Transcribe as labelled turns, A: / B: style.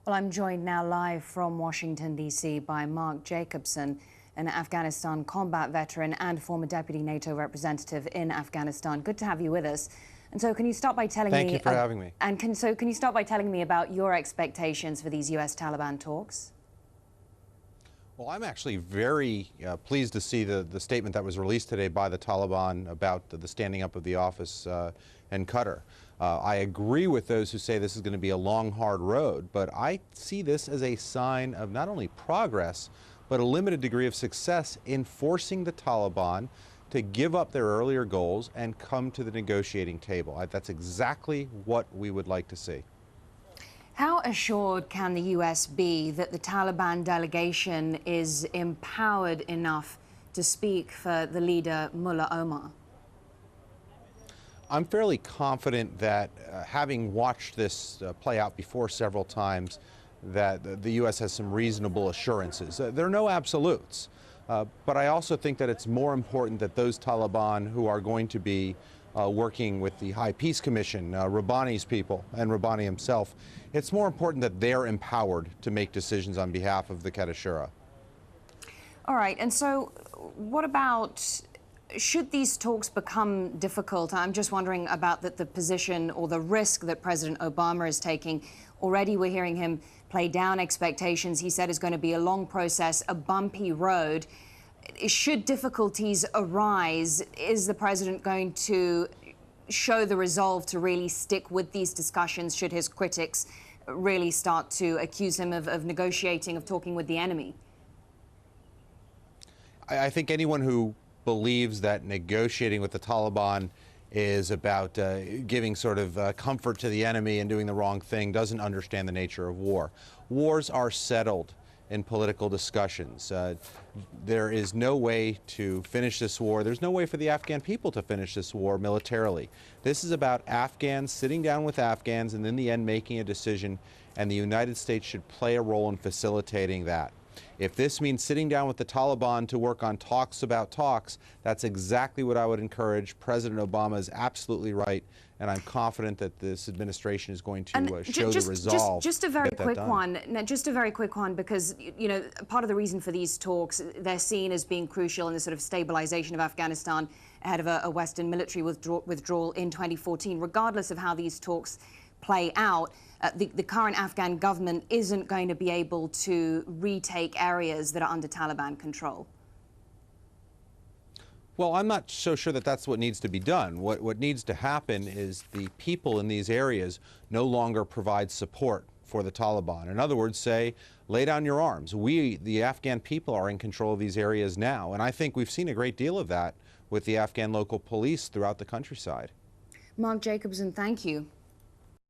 A: Well, I'm joined now live from Washington, D.C. by Mark Jacobson, an Afghanistan combat veteran and former deputy NATO representative in Afghanistan. Good to have you with us. And so can you start by telling me...
B: Thank you for having me.
A: And can you start by telling me about your expectations for these U.S. Taliban talks?
B: Well, I'm actually very pleased to see the statement that was released today by the Taliban about the standing up of the office in Qatar. I agree with those who say this is going to be a long, hard road, but I see this as a sign of not only progress, but a limited degree of success in forcing the Taliban to give up their earlier goals and come to the negotiating table. That's exactly what we would like to see.
A: How assured can the U.S. be that the Taliban delegation is empowered enough to speak for the leader, Mullah Omar?
B: I'm fairly confident that, having watched this play out before several times, that the U.S. has some reasonable assurances. There are no absolutes, but I also think that it's more important that those Taliban who are going to be working with the High Peace Commission, Rabbani's people, and Rabbani himself, it's more important that they're empowered to make decisions on behalf of the Quetta Shura.
A: All right, and so what about, should these talks become difficult? I'm just wondering about the position or the risk that President Obama is taking. Already we're hearing him play down expectations. He said it's going to be a long process, a bumpy road. Should difficulties arise, is the president going to show the resolve to really stick with these discussions should his critics really start to accuse him of negotiating, of talking with the enemy?
B: I think anyone who believes that negotiating with the Taliban is about giving sort of comfort to the enemy and doing the wrong thing doesn't understand the nature of war. Wars are settled in political discussions. There is no way to finish this war. There's no way for the Afghan people to finish this war militarily. This is about Afghans sitting down with Afghans and in the end making a decision, and the United States should play a role in facilitating that. If this means sitting down with the Taliban to work on talks about talks, that's exactly what I would encourage. President Obama is absolutely right, and I'm confident that this administration is going to show the resolve.
A: Just a very quick one. Now, just a very quick one, because you know part of the reason for these talks, they're seen as being crucial in the sort of stabilization of Afghanistan ahead of a Western military withdrawal in 2014. Regardless of how these talks play out, the current Afghan government isn't going to be able to retake areas that are under Taliban control.
B: Well, I'm not so sure that that's what needs to be done. What needs to happen is the people in these areas no longer provide support for the Taliban. In other words, say, lay down your arms. We, the Afghan people, are in control of these areas now. And I think we've seen a great deal of that with the Afghan local police throughout the countryside.
A: Mark Jacobson, thank you.